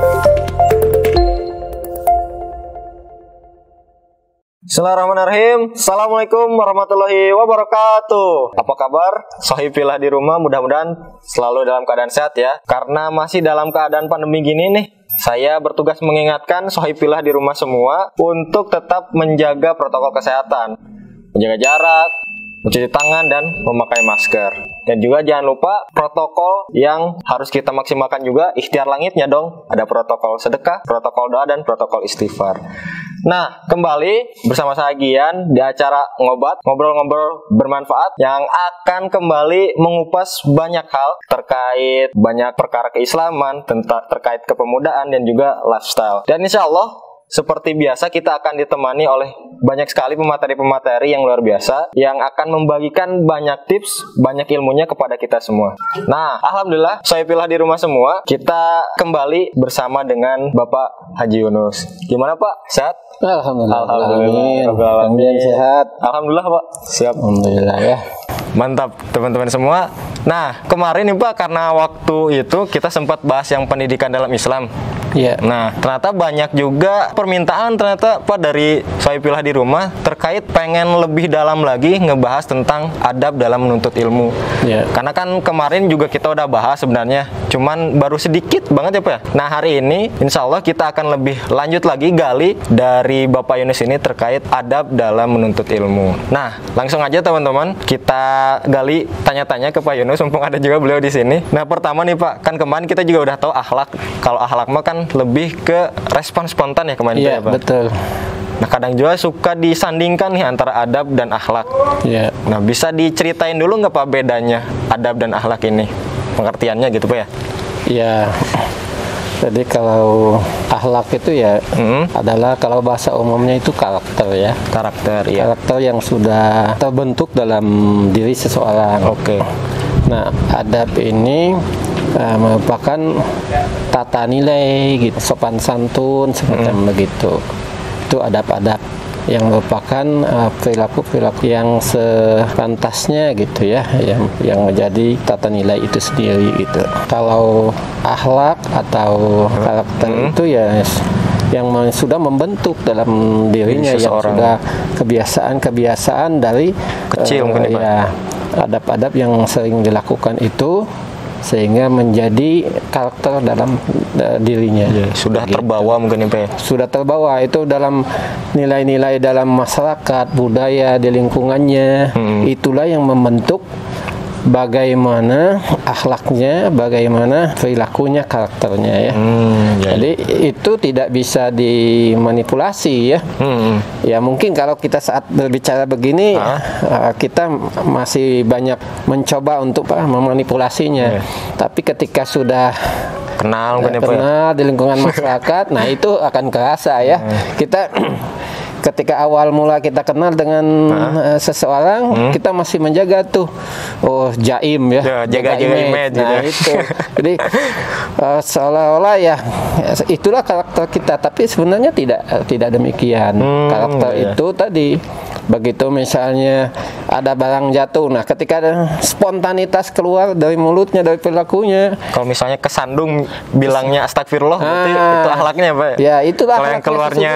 Bismillahirrahmanirrahim. Assalamualaikum warahmatullahi wabarakatuh. Apa kabar? Sohibillah di rumah, mudah-mudahan selalu dalam keadaan sehat ya. Karena masih dalam keadaan pandemi gini nih, saya bertugas mengingatkan Sohibillah di rumah semua untuk tetap menjaga protokol kesehatan, menjaga jarak, mencuci tangan, dan memakai masker. Dan juga jangan lupa protokol yang harus kita maksimalkan juga, ikhtiar langitnya dong. Ada protokol sedekah, protokol doa, dan protokol istighfar. Nah, kembali bersama saya Gian di acara Ngobrol-Ngobrol Bermanfaat yang akan kembali mengupas banyak hal terkait banyak perkara keislaman, terkait kepemudaan, dan juga lifestyle. Dan insya Allah, seperti biasa kita akan ditemani oleh banyak sekali pemateri-pemateri yang luar biasa yang akan membagikan banyak tips, banyak ilmunya kepada kita semua. Nah, alhamdulillah, Sohibillah di rumah semua, kita kembali bersama dengan Bapak Haji Yunus. Gimana Pak? Sehat? Alhamdulillah. Alhamdulillah. Sehat. Alhamdulillah Pak. Siap. Alhamdulillah ya. Mantap teman-teman semua. Nah, kemarin nih Pak, karena waktu itu kita sempat bahas yang pendidikan dalam Islam. Iya. Nah, ternyata banyak juga permintaan ternyata Pak dari Sohibillah di rumah terkait pengen lebih dalam lagi ngebahas tentang adab dalam menuntut ilmu. Iya. Karena kan kemarin juga kita udah bahas sebenarnya, cuman baru sedikit banget ya Pak ya. Nah, hari ini insya Allah kita akan lebih lanjut lagi gali dari Bapak Yunus ini terkait adab dalam menuntut ilmu. Nah, langsung aja teman-teman, kita gali tanya-tanya ke Pak Yunus, mumpung ada juga beliau di sini. Nah, pertama nih Pak, kan kemarin kita juga udah tahu akhlak. Kalau akhlak mah kan lebih ke respon spontan ya kemarin ya, ya Pak. Betul. Nah, kadang juga suka disandingkan nih antara adab dan akhlak. Iya. Nah, bisa diceritain dulu nggak Pak bedanya adab dan akhlak ini? Pengertiannya gitu Pak ya? Iya. Jadi kalau akhlak itu ya adalah kalau bahasa umumnya itu karakter ya. Karakter, ya. Karakter yang sudah terbentuk dalam diri seseorang. Oke. Nah, adab ini merupakan tata nilai gitu, sopan santun semacam begitu. Itu adab-adab yang merupakan perilaku-perilaku yang sepantasnya gitu ya, yang menjadi tata nilai itu sendiri gitu. Kalau akhlak atau karakter itu ya yang sudah membentuk dalam dirinya, yang sudah kebiasaan-kebiasaan dari kecil mungkin ya, adab-adab yang sering dilakukan itu sehingga menjadi karakter dalam dirinya. Ya, sudah gitu. Terbawa mungkin ya. Sudah terbawa itu dalam nilai-nilai dalam masyarakat, budaya di lingkungannya. Itulah yang membentuk bagaimana akhlaknya, bagaimana perilakunya, karakternya ya. Jadi itu tidak bisa dimanipulasi ya. Ya mungkin kalau kita saat berbicara begini kita masih banyak mencoba untuk memanipulasinya. Tapi ketika sudah kenal di lingkungan masyarakat, nah itu akan kerasa ya. Kita ketika awal mula kita kenal dengan seseorang, kita masih menjaga tuh, jaim ya, jaga image. Nah itu, jadi seolah-olah ya itulah karakter kita, tapi sebenarnya tidak demikian. Karakter itu tadi, begitu misalnya ada barang jatuh, nah ketika ada spontanitas keluar dari mulutnya, dari perilakunya. Kalau misalnya kesandung bilangnya astagfirullah, berarti itu akhlaknya Pak? Ya itulah kalau yang keluarnya.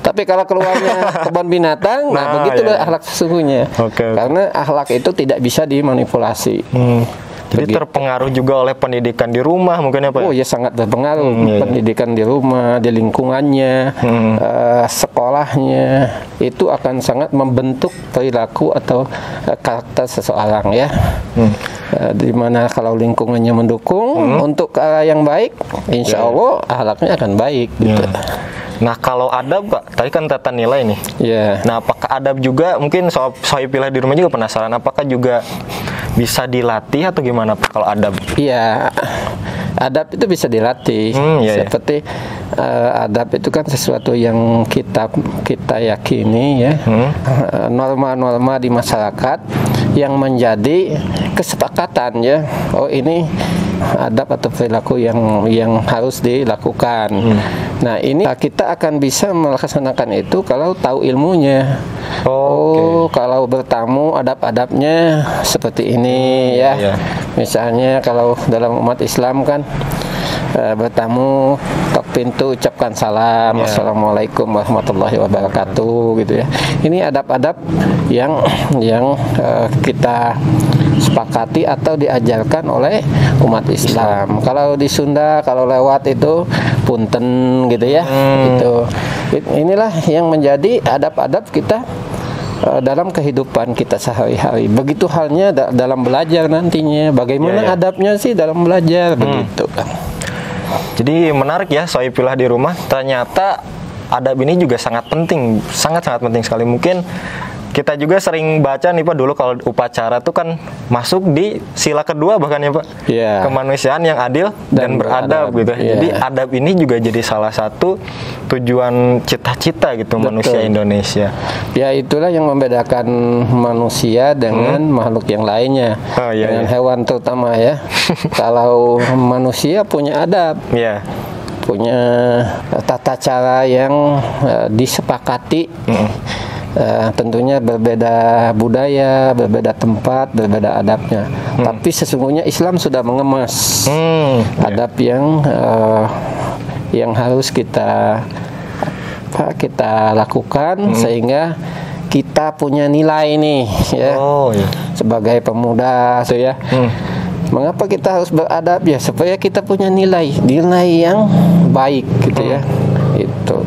Tapi kalau keluarnya kebun binatang, nah begitulah akhlak sesungguhnya. Karena akhlak itu tidak bisa dimanipulasi. Jadi terpengaruh juga oleh pendidikan di rumah mungkin ya Pak? Oh ya, sangat berpengaruh. Pendidikan di rumah, di lingkungannya, sekolahnya, itu akan sangat membentuk perilaku atau karakter seseorang ya. Dimana kalau lingkungannya mendukung untuk ke arah yang baik, insya Allah akhlaknya akan baik gitu. Nah, kalau adab Pak, tadi kan tata nilai nih. Nah, apakah adab juga, mungkin Sohibillah di rumah juga penasaran, apakah juga bisa dilatih atau gimana Pak kalau adab? Iya, adab itu bisa dilatih. Seperti adab itu kan sesuatu yang kita yakini ya, norma-norma di masyarakat yang menjadi kesepakatan ya. Oh, ini adab atau perilaku yang harus dilakukan. Nah, ini kita akan bisa melaksanakan itu kalau tahu ilmunya. Kalau bertamu adab-adabnya seperti ini ya. Misalnya kalau dalam umat Islam kan bertamu tok pintu ucapkan salam, assalamualaikum warahmatullahi wabarakatuh gitu ya. Ini adab-adab yang kita sepakati atau diajarkan oleh umat Islam. Kalau di Sunda kalau lewat itu punten gitu ya. Itu inilah yang menjadi adab-adab kita dalam kehidupan kita sehari-hari. Begitu halnya dalam belajar nantinya. Bagaimana adabnya sih dalam belajar begitu. Jadi menarik ya, Sohibullah di rumah. Ternyata adab ini juga sangat penting, sangat-sangat penting sekali. Mungkin kita juga sering baca nih Pak, dulu kalau upacara tuh kan masuk di sila kedua bahkan ya Pak, kemanusiaan yang adil dan beradab gitu. Jadi adab ini juga jadi salah satu tujuan cita-cita gitu manusia Indonesia. Ya itulah yang membedakan manusia dengan makhluk yang lainnya, dengan hewan terutama ya. Kalau manusia punya adab, punya tata cara yang disepakati. Tentunya berbeda budaya, berbeda tempat, berbeda adabnya. Tapi sesungguhnya Islam sudah mengemas adab yang harus kita lakukan sehingga kita punya nilai nih ya. Sebagai pemuda tuh ya. Mengapa kita harus beradab ya? Supaya kita punya nilai yang baik gitu ya. Itu.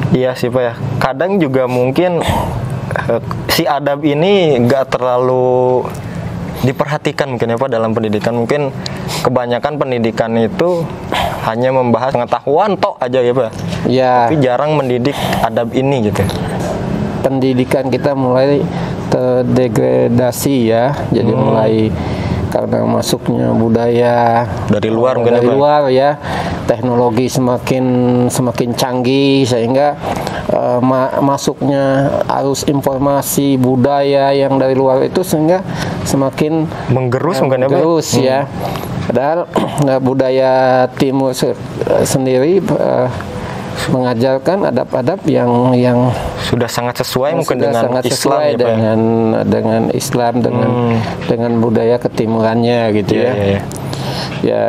Iya sih Pak ya. Kadang juga mungkin si adab ini nggak terlalu diperhatikan mungkin ya Pak dalam pendidikan. Mungkin kebanyakan pendidikan itu hanya membahas pengetahuan tok aja ya Pak. Tapi jarang mendidik adab ini gitu. Pendidikan kita mulai terdegradasi ya. Jadi mulai karena masuknya budaya dari luar mungkin ya, teknologi semakin canggih sehingga masuknya arus informasi budaya yang dari luar itu sehingga semakin menggerus ya. Padahal budaya timur sendiri mengajarkan adab-adab yang sudah sangat sesuai mungkin dengan Islam ya, dengan Islam dengan budaya ketimurannya gitu ya. Ya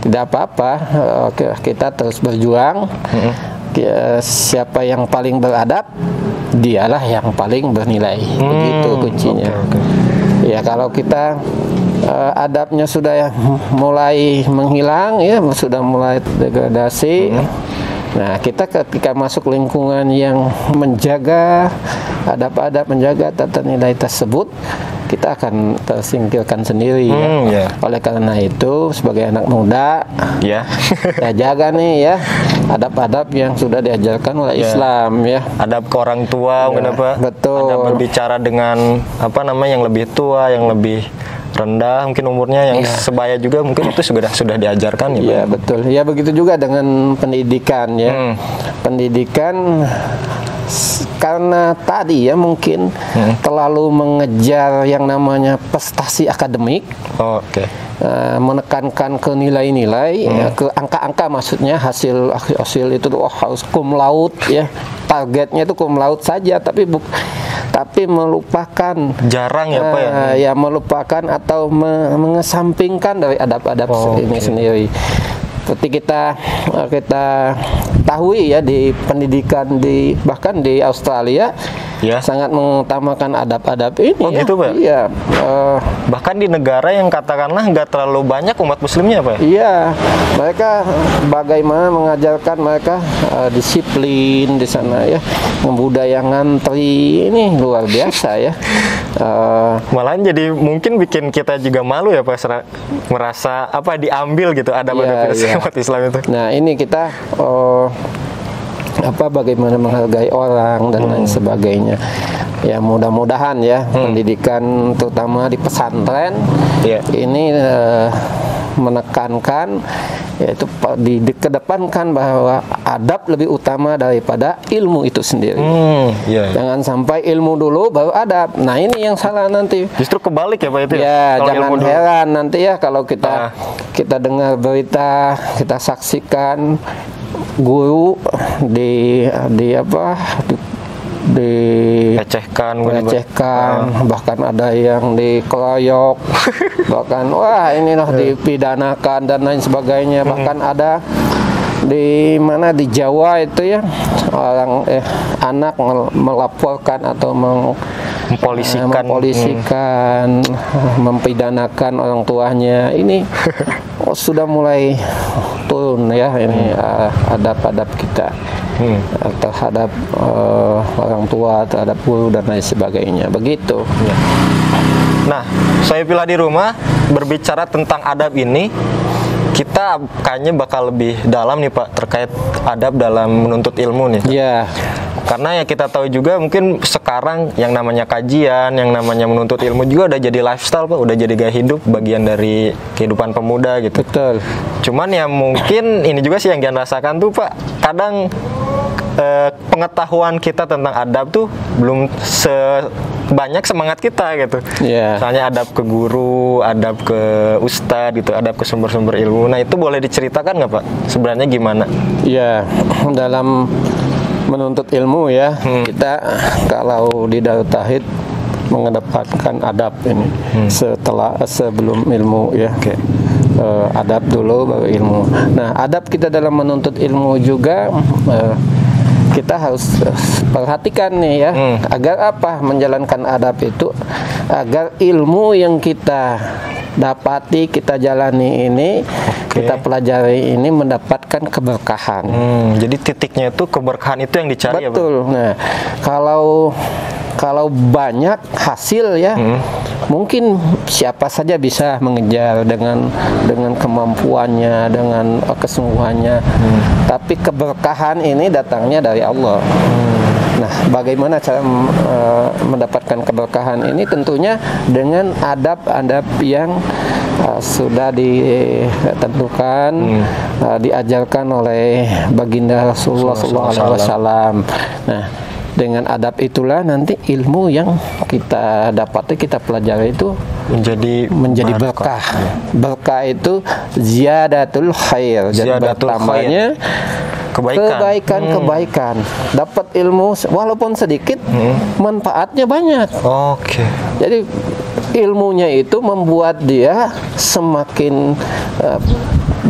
tidak apa-apa, kita terus berjuang. Siapa yang paling beradab, dialah yang paling bernilai. Begitu kuncinya. Ya kalau kita adabnya sudah mulai menghilang ya, sudah mulai degradasi. Nah, kita ketika masuk lingkungan yang menjaga adab-adab, menjaga tata nilai tersebut, kita akan tersingkirkan sendiri ya. Oleh karena itu, sebagai anak muda, kita jaga nih ya adab-adab yang sudah diajarkan oleh Islam ya. Adab ke orang tua, kenapa? Betul. Adab berbicara dengan yang lebih tua, yang lebih rendah mungkin umurnya, yang sebaya juga mungkin itu sudah diajarkan ya. Iya betul. Ya begitu juga dengan pendidikan ya. Pendidikan karena tadi ya mungkin terlalu mengejar yang namanya prestasi akademik. Menekankan ke nilai-nilai, ke angka-angka maksudnya, hasil itu harus cum laude ya. Targetnya itu cum laude saja, tapi melupakan, jarang ya Pak ya melupakan atau mengesampingkan dari adab-adab ini sendiri. Seperti kita tahui ya, di pendidikan bahkan di Australia sangat mengutamakan adab-adab ini. Gitu Pak? Iya. Bahkan di negara yang katakanlah nggak terlalu banyak umat muslimnya Pak? Iya. Mereka bagaimana mengajarkan mereka disiplin di sana ya, membudaya ngantri, ini luar biasa ya. Malahan jadi mungkin bikin kita juga malu ya Pak, merasa diambil gitu adab-adab umat Islam itu. Nah ini kita bagaimana menghargai orang dan lain sebagainya. Ya mudah-mudahan ya pendidikan terutama di pesantren ini menekankan, yaitu dikedepankan bahwa adab lebih utama daripada ilmu itu sendiri. Jangan sampai ilmu dulu baru adab. Nah ini yang salah nanti. Justru kebalik ya Pak itu. Ya jangan heran nanti ya kalau kita dengar berita, kita saksikan guru dilecehkan, bahkan ada yang dikeroyok, bahkan wah inilah dipidanakan dan lain sebagainya. Bahkan ada di mana di Jawa itu ya, orang anak melaporkan atau mempolisikan, mempidanakan orang tuanya. Ini sudah mulai turun ya ini adab-adab kita terhadap orang tua, terhadap guru dan lain sebagainya. Begitu. Ya. Nah, saya pilih di rumah berbicara tentang adab ini. Kita kayaknya bakal lebih dalam nih Pak terkait adab dalam menuntut ilmu nih. Iya. Karena ya kita tahu juga mungkin sekarang yang namanya kajian, yang namanya menuntut ilmu juga udah jadi lifestyle Pak, udah jadi gaya hidup, bagian dari kehidupan pemuda gitu. Betul. Cuman ya mungkin ini juga sih yang Gian rasakan tuh Pak, kadang pengetahuan kita tentang adab tuh belum sebanyak semangat kita gitu. Yeah. Misalnya adab ke guru, adab ke ustadz gitu, adab ke sumber-sumber ilmu. Nah itu boleh diceritakan nggak Pak? Sebenarnya gimana? Ya, dalam menuntut ilmu ya, kita kalau di Darut Tauhid mengedepankan adab ini sebelum ilmu ya. Okay. Adab dulu baru ilmu. Nah, adab kita dalam menuntut ilmu juga kita harus perhatikan nih ya, agar apa? Menjalankan adab itu agar ilmu yang kita dapati, kita jalani ini, kita pelajari ini mendapatkan keberkahan. Jadi titiknya itu keberkahan itu yang dicari. Betul. Ya, nah, kalau banyak hasil ya, mungkin siapa saja bisa mengejar dengan kemampuannya, dengan kesungguhannya. Tapi keberkahan ini datangnya dari Allah. Nah, bagaimana cara mendapatkan keberkahan ini? Tentunya dengan adab-adab yang sudah ditentukan, diajarkan oleh baginda Rasulullah SAW. Nah, dengan adab itulah nanti ilmu yang kita dapati, kita pelajari itu menjadi berkah. Berkah itu ziyadatul khair, jadi bertambahnya kebaikan. Dapat ilmu walaupun sedikit, manfaatnya banyak. Oke. Jadi ilmunya itu membuat dia semakin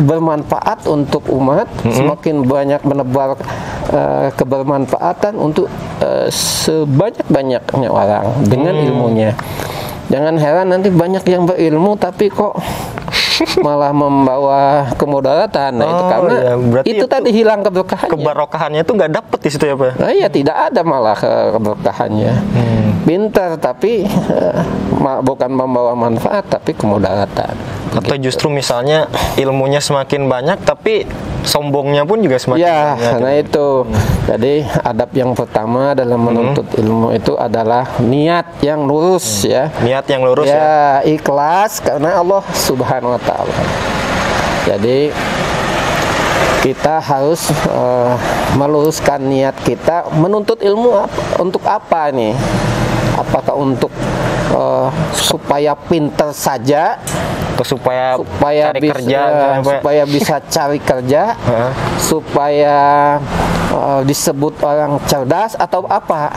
bermanfaat untuk umat, semakin banyak menebar kebermanfaatan untuk sebanyak-banyaknya orang dengan ilmunya. Jangan heran nanti banyak yang berilmu tapi kok malah membawa kemudaratan. Nah, itu karena itu tadi hilang keberkahannya. Keberkahannya itu nggak dapet di situ ya Pak? Nah, iya, tidak ada malah keberkahannya. Pintar tapi bukan membawa manfaat tapi kemudaratan. Atau justru misalnya ilmunya semakin banyak tapi sombongnya pun juga semakin banyak. Karena itu. Jadi adab yang pertama dalam menuntut ilmu itu adalah niat yang lurus ya. Niat yang lurus ya. Ikhlas karena Allah Subhanahu wa taala. Jadi kita harus meluruskan niat kita menuntut ilmu untuk apa nih? Apakah untuk supaya pintar saja, supaya cari bisa, kerja, supaya bisa cari kerja, supaya disebut orang cerdas atau apa?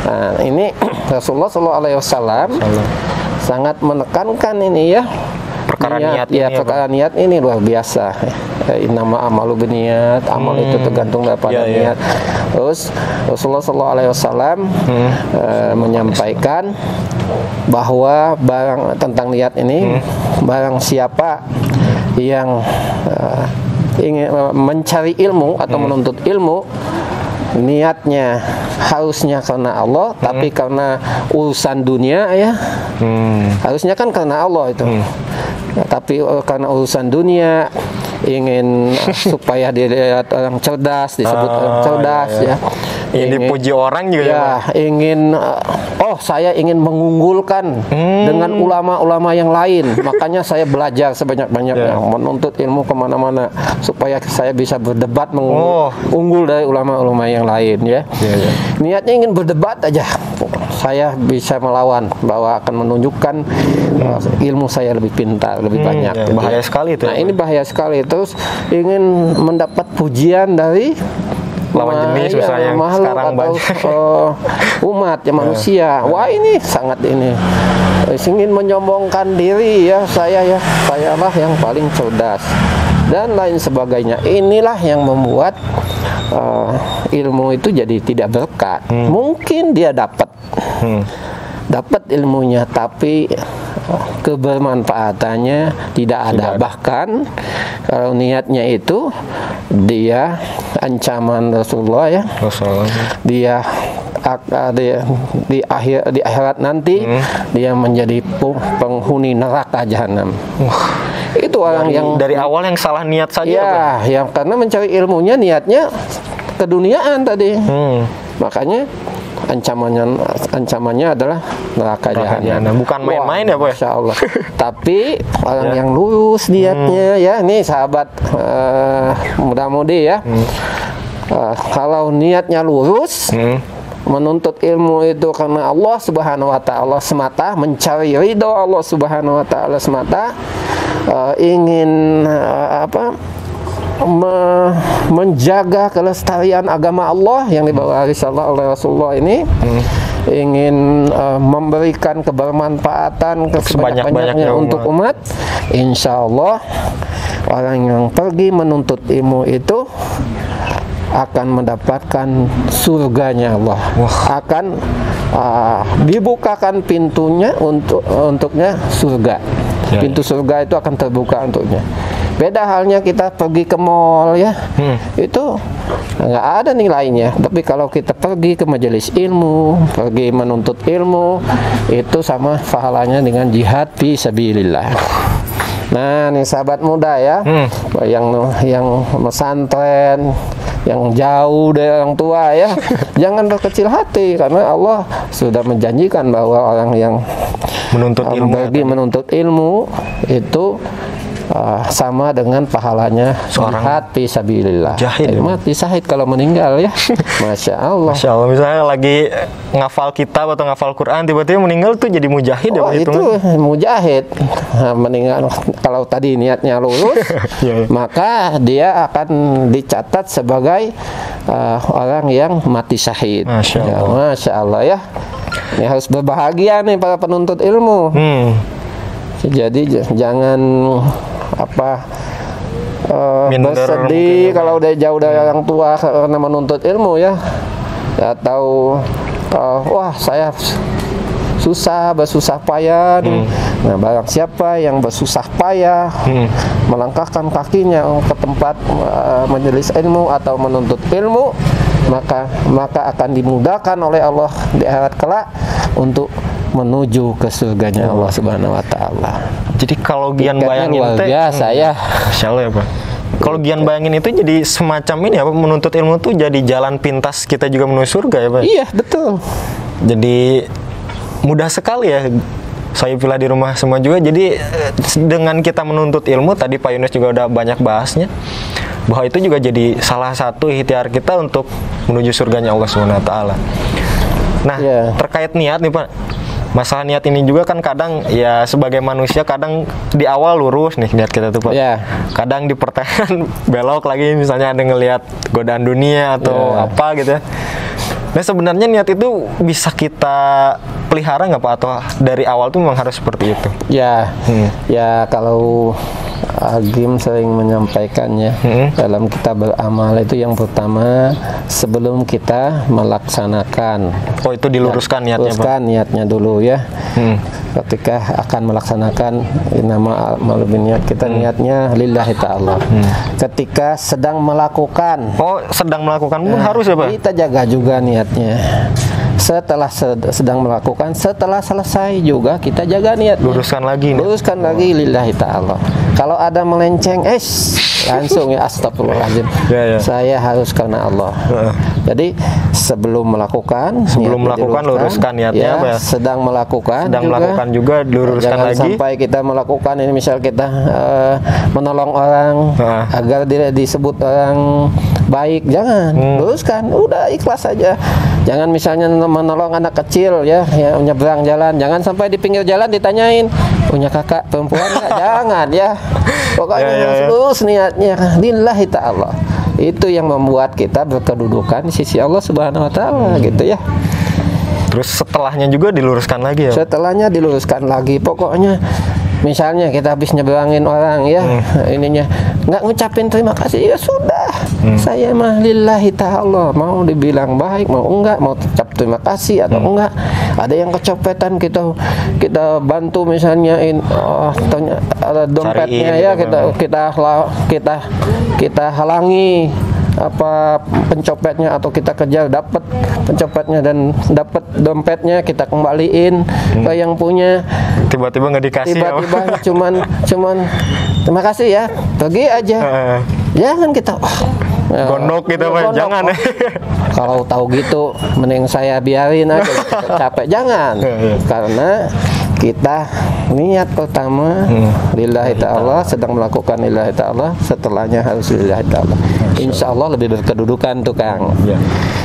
Nah, ini Rasulullah SAW sangat menekankan ini ya. Perkara niat ya, perkara niat ini luar biasa. Innama amalu biniat, amal itu tergantung daripada niat. Terus Rasulullah SAW menyampaikan bahwa tentang niat ini, barang siapa yang ingin mencari ilmu atau menuntut ilmu, niatnya harusnya karena Allah, tapi karena urusan dunia ya, harusnya kan karena Allah itu. Tapi karena urusan dunia, ingin supaya dilihat orang cerdas, disebut orang cerdas ya. Ingin dipuji orang juga ya. Ingin saya ingin mengunggulkan dengan ulama-ulama yang lain. Makanya saya belajar sebanyak-banyaknya, menuntut ilmu kemana-mana supaya saya bisa berdebat unggul dari ulama-ulama yang lain ya. Niatnya ingin berdebat aja. Saya bisa melawan bahwa akan menunjukkan ilmu saya lebih pintar, lebih banyak. Gitu. Bahaya sekali itu. Nah, ini bahaya sekali. Terus ingin mendapat pujian dari lawan jenis misalnya yang makhluk sekarang atau umat ya manusia. Wah, ini sangat ini ingin menyombongkan diri ya, sayalah yang paling cerdas dan lain sebagainya. Inilah yang membuat ilmu itu jadi tidak berkat. Mungkin dia dapat ilmunya, tapi kebermanfaatannya tidak ada. Bahkan kalau niatnya itu dia ancaman Rasulullah ya, dia di akhirat nanti dia menjadi penghuni neraka jahanam. Itu orang yang dari awal yang salah niat saja. Ya, yang karena mencari ilmunya niatnya keduniaan tadi. Makanya ancamannya adalah neraka jahanam. Bukan main-main ya, Pak? Masya Allah. Tapi orang yang lurus niatnya ya, nih sahabat muda-mudi ya. Kalau niatnya lurus, menuntut ilmu itu karena Allah Subhanahu wa taala semata, mencari ridho Allah Subhanahu wa taala semata, ingin menjaga kelestarian agama Allah yang dibawa oleh Rasulullah ini, ingin memberikan kebermanfaatan sebanyak-banyaknya untuk umat. Insya Allah orang yang pergi menuntut ilmu itu akan mendapatkan surganya Allah. Akan dibukakan pintunya untuknya surga. Pintu surga itu akan terbuka untuknya. Beda halnya kita pergi ke mall ya, itu nggak ada nilainya. Tapi kalau kita pergi ke majelis ilmu, pergi menuntut ilmu, itu sama pahalanya dengan jihad fi sabilillah. Nah, nih sahabat muda ya, yang pesantren, yang jauh dari orang tua ya, jangan berkecil hati karena Allah sudah menjanjikan bahwa orang yang pergi menuntut ilmu itu sama dengan pahalanya jihad fi sabilillah. Mati syahid kalau meninggal ya. Masya Allah. Masya Allah. Misalnya lagi ngafal kitab atau ngafal Quran, tiba-tiba meninggal tuh jadi mujahid ya, itu mujahid. Meninggal kalau tadi niatnya lurus, maka dia akan dicatat sebagai orang yang mati syahid. Masya Allah ya. Ini harus berbahagia nih para penuntut ilmu. Jadi jangan bersedih kalau udah jauh dari orang tua karena menuntut ilmu ya, atau wah saya bersusah payah nih. Nah, barang siapa yang bersusah payah melangkahkan kakinya ke tempat majelis ilmu atau menuntut ilmu, maka akan dimudahkan oleh Allah di akhirat kelak untuk menuju ke surganya Allah Subhanahu wa taala. Jadi kalau Gian bayangin luar biasa ya. Masya Allah ya, Pak. Kalau Gian bayangin itu jadi semacam ini apa, menuntut ilmu tuh jadi jalan pintas kita juga menuju surga ya, Pak? Iya, betul. Jadi mudah sekali ya. Saya pilih di rumah semua juga. Jadi dengan kita menuntut ilmu, tadi Pak Yunus juga udah banyak bahasnya, bahwa itu juga jadi salah satu ikhtiar kita untuk menuju surganya Allah Subhanahu wa taala. Nah, terkait niat nih, Pak. Masalah niat ini juga kan kadang ya sebagai manusia kadang di awal lurus nih niat kita tuh, Pak. Kadang di pertengahan belok lagi, misalnya ada ngelihat godaan dunia atau apa gitu ya. Nah, sebenarnya niat itu bisa kita pelihara nggak, Pak? Atau dari awal tuh memang harus seperti itu? Ya kalau Agim sering menyampaikannya dalam kita beramal itu yang pertama sebelum kita melaksanakan. Oh, itu diluruskan niatnya, Pak? Luruskan niatnya dulu ya. Ketika akan melaksanakan nama amal niat kita niatnya lillahi ta'ala. Ketika sedang melakukan. Oh, sedang melakukan pun harus ya, Pak? Kita jaga juga niatnya. Setelah sedang melakukan, setelah selesai juga kita jaga niatnya. Luruskan lagi lillahi ta'ala. Kalau ada melenceng, langsung ya astagfirullahaladzim. Saya harus karena Allah. Jadi sebelum melakukan luruskan niatnya, ya. Sedang melakukan juga luruskan lagi. Jangan sampai kita melakukan ini, misal kita menolong orang agar dia disebut orang baik, jangan. Luruskan, udah ikhlas saja. Jangan misalnya menolong anak kecil ya menyeberang jalan, jangan sampai di pinggir jalan ditanyain punya kakak perempuan nggak? Jangan ya. Pokoknya lurus niatnya lillahi ta'ala. Itu yang membuat kita berkedudukan di sisi Allah Subhanahu wa taala gitu ya. Terus setelahnya juga diluruskan lagi ya? Setelahnya diluruskan lagi. Pokoknya misalnya kita habis nyeberangin orang ya, ininya nggak ngucapin terima kasih, ya sudah. Saya mah lillahi ta'ala, mau dibilang baik mau enggak, mau ucap terima kasih atau enggak. Ada yang kecopetan, kita bantu misalnya dompetnya ya, kita halangi apa pencopetnya, atau kita kejar dapat pencopetnya dan dapat dompetnya, kita kembaliin ke yang punya. Tiba-tiba nggak dikasih, tiba-tiba cuman terima kasih ya, pergi aja. Jangan kita gondok kita mah, jangan. Kalau tahu gitu mending saya biarin aja, capek. Jangan, karena kita niat pertama lillahi ta'ala, sedang melakukan lillahi ta'ala, setelahnya harus lillahi ta'ala. Insya Allah lebih berkedudukan tuh Kang.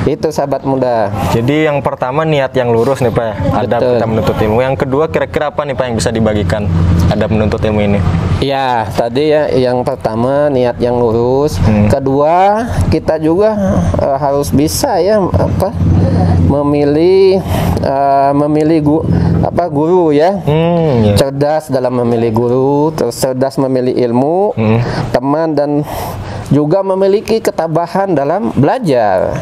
Itu sahabat muda. Jadi yang pertama niat yang lurus nih Pak, adab kita menuntut ilmu. Yang kedua kira-kira apa nih Pak yang bisa dibagikan adab menuntut ilmu ini? Ya tadi ya, yang pertama niat yang lurus. Kedua kita juga harus bisa ya memilih guru ya. Cerdas dalam memilih guru, terus cerdas memilih ilmu, teman, dan juga memiliki ketabahan dalam belajar.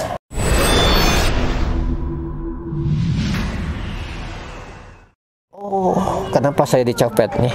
Oh, kenapa saya dicopet nih?